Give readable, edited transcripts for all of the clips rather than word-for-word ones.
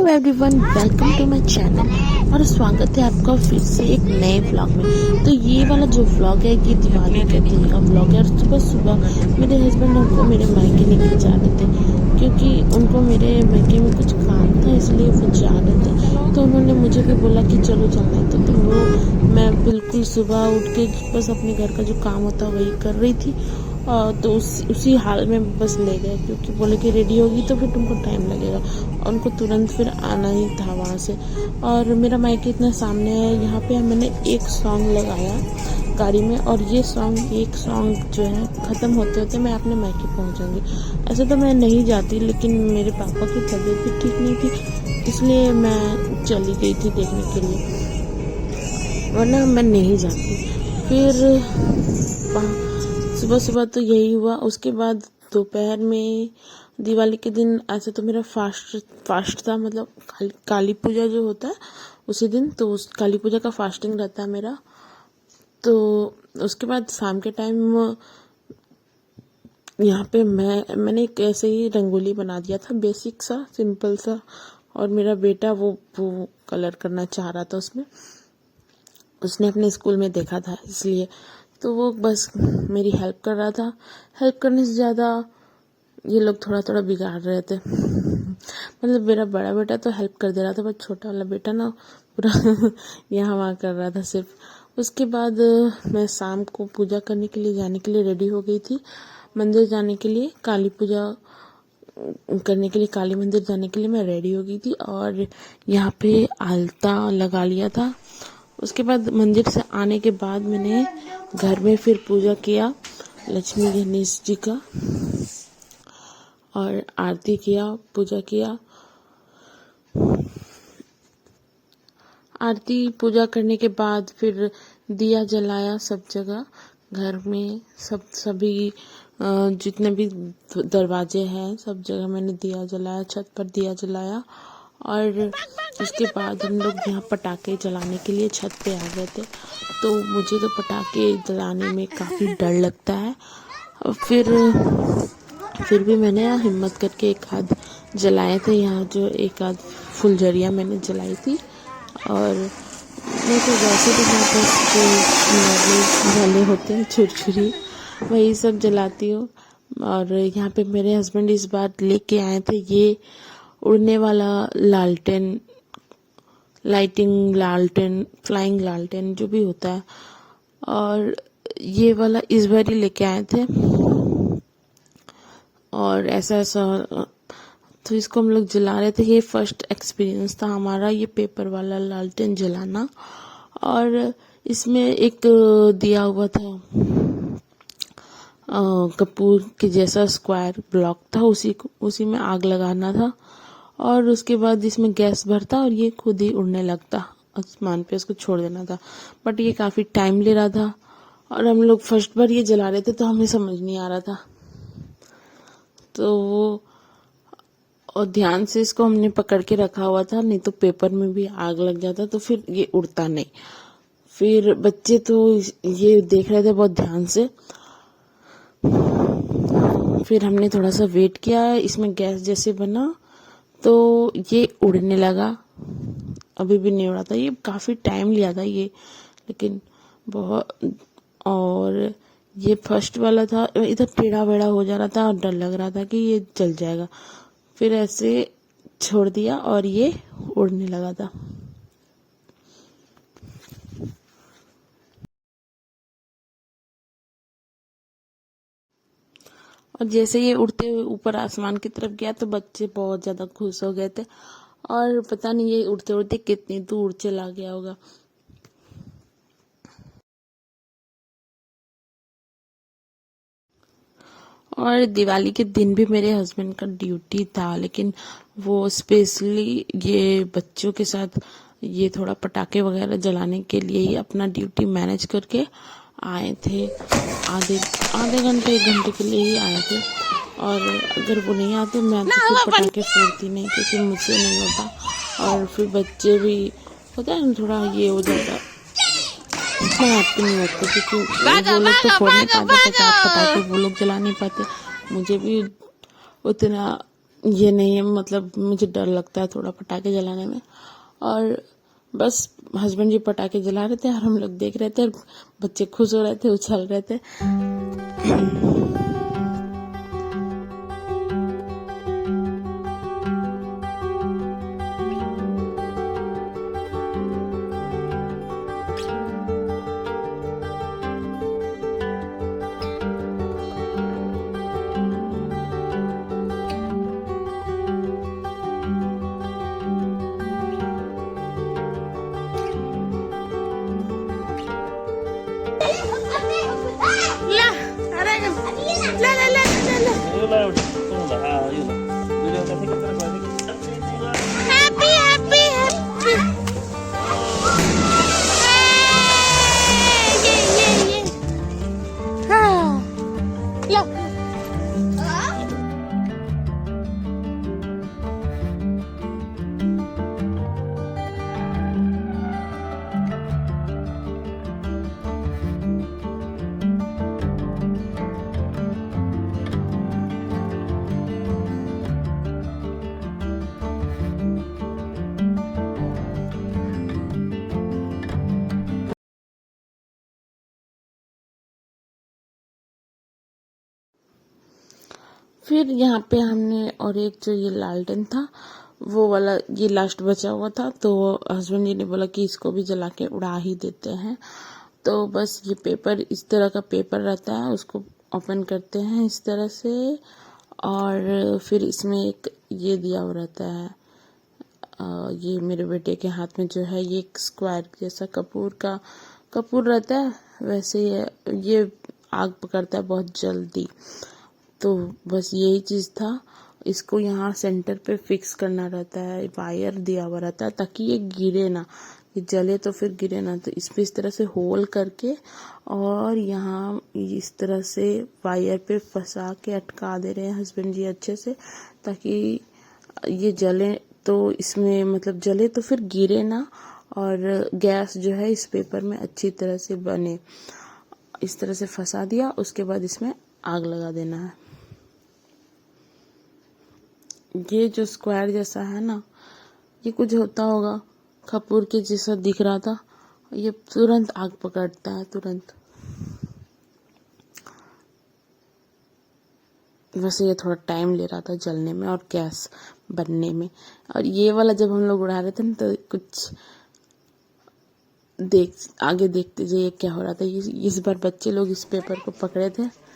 Everyone, welcome to my channel और स्वागत है आपका फिर से एक नए व्लॉग में। तो ये वाला जो व्लॉग है ये दिवाली के दिन का व्लॉग है। और सुबह सुबह मेरे हस्बैंड उनको मेरे मायके लेके जा रहे थे क्योंकि उनको मेरे मायके में कुछ काम था, इसलिए वो जा रहे थे। तो उन्होंने मुझे भी बोला कि चलो चलना है। तो वो मैं बिल्कुल सुबह उठ के बस अपने घर का जो काम होता वही कर रही थी। तो उसी हाल में बस ले गए क्योंकि बोले कि रेडी होगी तो फिर तुमको टाइम लगेगा, और उनको तुरंत फिर आना ही था वहाँ से। और मेरा मायके इतना सामने है, यहाँ पे मैंने एक सॉन्ग लगाया गाड़ी में, और ये एक सॉन्ग जो है ख़त्म होते होते मैं अपने मायके पहुँच जाऊँगी। ऐसे तो मैं नहीं जाती, लेकिन मेरे पापा की तबीयत भी ठीक नहीं थी, इसलिए मैं चली गई थी देखने के लिए, वरना मैं नहीं जाती। फिर सुबह सुबह तो यही हुआ। उसके बाद दोपहर में दिवाली के दिन ऐसे तो मेरा फास्ट था, मतलब काली पूजा जो होता है उसी दिन, तो उस काली पूजा का फास्टिंग रहता है मेरा। तो उसके बाद शाम के टाइम यहाँ पे मैंने एक ऐसे ही रंगोली बना दिया था, बेसिक सा सिंपल सा। और मेरा बेटा वो कलर करना चाह रहा था उसमें, उसने अपने स्कूल में देखा था इसलिए। तो वो बस मेरी हेल्प कर रहा था। हेल्प करने से ज़्यादा ये लोग थोड़ा थोड़ा बिगाड़ रहे थे। मतलब मेरा बड़ा बेटा तो हेल्प कर दे रहा था, बट छोटा वाला बेटा ना पूरा यहाँ वहाँ कर रहा था सिर्फ। उसके बाद मैं शाम को पूजा करने के लिए जाने के लिए रेडी हो गई थी, मंदिर जाने के लिए, काली पूजा करने के लिए, काली मंदिर जाने के लिए मैं रेडी हो गई थी। और यहाँ पे आलता लगा लिया था। उसके बाद मंदिर से आने के बाद मैंने घर में फिर पूजा किया लक्ष्मी गणेश जी का, और आरती किया, पूजा किया। आरती पूजा करने के बाद फिर दिया जलाया सब जगह, घर में सभी जितने भी दरवाजे हैं सब जगह मैंने दिया जलाया, छत पर दिया जलाया। और उसके बाद हम लोग यहाँ पटाखे जलाने के लिए छत पे आ गए थे। तो मुझे तो पटाखे जलाने में काफ़ी डर लगता है, और फिर भी मैंने हिम्मत करके एक आध जलाए थे। यहाँ जो एक आध फुलझड़ियाँ मैंने जलाई थी। और मैं तो वैसे भी यहाँ पर जो वाले होते हैं छुरछुरी वही सब जलाती हूँ। और यहाँ पे मेरे हस्बैंड इस बार लेके आए थे ये उड़ने वाला लालटेन, फ्लाइंग लालटेन जो भी होता है, और ये वाला इस बार ही लेके आए थे। और ऐसा तो इसको हम लोग जला रहे थे। ये फर्स्ट एक्सपीरियंस था हमारा ये पेपर वाला लालटेन जलाना। और इसमें एक दिया हुआ था कपूर के जैसा स्क्वायर ब्लॉक था, उसी में आग लगाना था। और उसके बाद इसमें गैस भरता और ये खुद ही उड़ने लगता आसमान पे, उसको छोड़ देना था। बट ये काफ़ी टाइम ले रहा था, और हम लोग फर्स्ट बार ये जला रहे थे तो हमें समझ नहीं आ रहा था। तो वो और ध्यान से इसको हमने पकड़ के रखा हुआ था, नहीं तो पेपर में भी आग लग जाता तो फिर ये उड़ता नहीं। फिर बच्चे तो ये देख रहे थे बहुत ध्यान से। फिर हमने थोड़ा सा वेट किया, इसमें गैस जैसे बना तो ये उड़ने लगा। अभी भी नहीं उड़ा था, ये काफ़ी टाइम लिया था ये, लेकिन बहुत। और ये फर्स्ट वाला था, इधर टेढ़ा वेढ़ा हो जा रहा था और डर लग रहा था कि ये जल जाएगा। फिर ऐसे छोड़ दिया और ये उड़ने लगा था। और जैसे ये उड़ते हुए ऊपर आसमान की तरफ गया तो बच्चे बहुत ज़्यादा खुश हो गए थे, और पता नहीं ये उड़ते उड़ते कितनी दूर चला गया होगा। और दिवाली के दिन भी मेरे हस्बैंड का ड्यूटी था, लेकिन वो स्पेशली ये बच्चों के साथ ये थोड़ा पटाखे वगैरह जलाने के लिए ही अपना ड्यूटी मैनेज करके आए थे। आधे घंटे 1 घंटे के लिए ही आए थे। और अगर वो नहीं आते मैं तो फिर पटाखे फोड़ती नहीं, क्योंकि मुझसे नहीं होता। और फिर बच्चे भी होता है ना, थोड़ा ये हो जाता, इतना हैप्पी नहीं होते, क्योंकि वो लोग तो फोड़ नहीं पाते पटाखे, वो लोग जला नहीं पाते। मुझे भी उतना ये नहीं है, मतलब मुझे डर लगता है थोड़ा पटाखे जलाने में। और बस हस्बैंड जी पटाखे जला रहे थे और हम लोग देख रहे थे और बच्चे खुश हो रहे थे, उछल रहे थे। Happy, happy, happy. Yeah. Ah, look. फिर यहाँ पे हमने, और एक जो ये लालटेन था वो वाला, ये लास्ट बचा हुआ था, तो हस्बैंड जी ने बोला कि इसको भी जला के उड़ा ही देते हैं। तो बस ये पेपर, इस तरह का पेपर रहता है, उसको ओपन करते हैं इस तरह से, और फिर इसमें एक ये दिया हुआ रहता है। ये मेरे बेटे के हाथ में जो है ये एक स्क्वायर जैसा कपूर रहता है, वैसे ये आग पकड़ता है बहुत जल्दी। तो बस यही चीज़ था। इसको यहाँ सेंटर पे फिक्स करना रहता है, वायर दिया हुआ रहता है ताकि ये गिरे ना, ये जले तो फिर गिरे ना। तो इस पे इस तरह से होल करके और यहाँ इस तरह से वायर पे फंसा के अटका दे रहे हैं हस्बैंड जी अच्छे से, ताकि ये जले तो इसमें, मतलब जले तो फिर गिरे ना, और गैस जो है इस पेपर में अच्छी तरह से बने। इस तरह से फंसा दिया, उसके बाद इसमें आग लगा देना है। ये जो स्क्वायर जैसा है ना, ये कुछ होता होगा, कपूर के जैसा दिख रहा था, ये तुरंत आग पकड़ता है, तुरंत। वैसे ये थोड़ा टाइम ले रहा था जलने में और गैस बनने में। और ये वाला जब हम लोग उड़ा रहे थे ना, तो कुछ आगे देखते जाइए क्या हो रहा था। इस बार बच्चे लोग इस पेपर को पकड़े थे।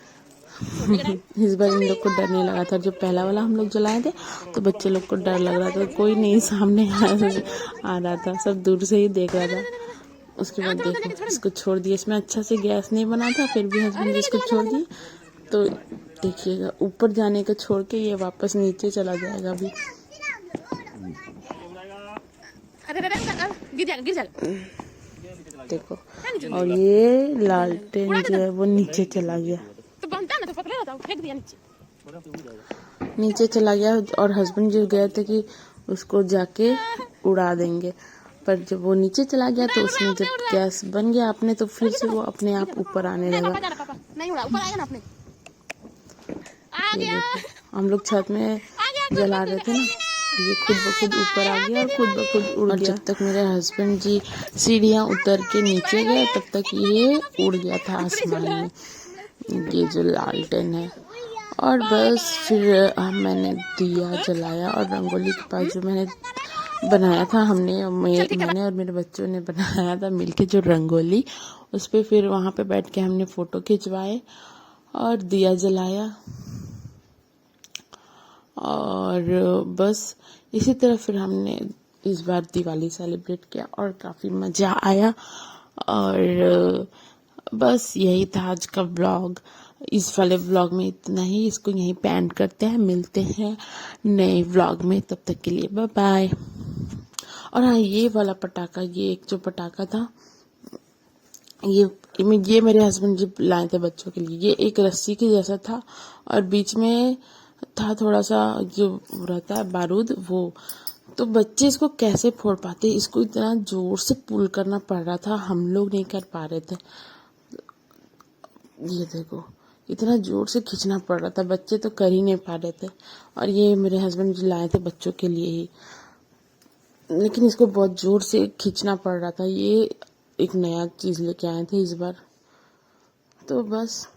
इस बार इन लोग को डर नहीं लगा था। जो पहला वाला हम लोग जलाए थे तो बच्चे लोग को डर लग रहा था, कोई नहीं सामने आ रहा था, सब दूर से ही देख रहा था। उसके बाद देखो इसको छोड़ दिया, इसमें अच्छा से गैस नहीं बना था, फिर भी हस्बैंड इसको छोड़ दिए। तो देखिएगा ऊपर जाने का छोड़ के ये वापस नीचे चला जाएगा अभी। देखो, और ये लालटेन जो है वो नीचे चला गया, नीचे चला गया। और हस्बैंड जो गए थे कि उसको जाके उड़ा देंगे, पर जब वो नीचे चला गया तो उसमें जब गैस बन गया अपने, तो फिर से वो अपने आप ऊपर आने लगा। हम लोग छत में जला रहे थे ना, ये खुद ब खुद ऊपर आ गया और खुद ब खुद उड़ गया। जब तक मेरे हस्बैंड जी सीढ़ियाँ उतर के नीचे गए तब तक ये उड़ गया था आसमान में, ये जो लालटेन है। और बस फिर मैंने दिया जलाया, और रंगोली के पास जो मैंने बनाया था, मैंने और मेरे बच्चों ने बनाया था मिलके जो रंगोली, उस पर फिर वहाँ पे बैठ के हमने फ़ोटो खिंचवाए और दिया जलाया। और बस इसी तरह फिर हमने इस बार दिवाली सेलिब्रेट किया और काफ़ी मज़ा आया। और बस यही था आज का व्लॉग। इस वाले व्लॉग में इतना ही, इसको यहीं पे एंड करते हैं। मिलते हैं नए व्लॉग में, तब तक के लिए बाय बाय। और हाँ, ये वाला पटाखा, ये एक जो पटाखा था, ये मेरे हस्बैंड जी लाए थे बच्चों के लिए। ये एक रस्सी के जैसा था और बीच में था थोड़ा सा जो रहता है बारूद, वो। तो बच्चे इसको कैसे फोड़ पाते, इसको इतना जोर से पुल करना पड़ रहा था, हम लोग नहीं कर पा रहे थे। ये देखो, इतना ज़ोर से खींचना पड़ रहा था, बच्चे तो कर ही नहीं पा रहे थे। और ये मेरे हस्बैंड मुझे लाए थे बच्चों के लिए ही, लेकिन इसको बहुत ज़ोर से खींचना पड़ रहा था। ये एक नया चीज़ लेके आए थे इस बार, तो बस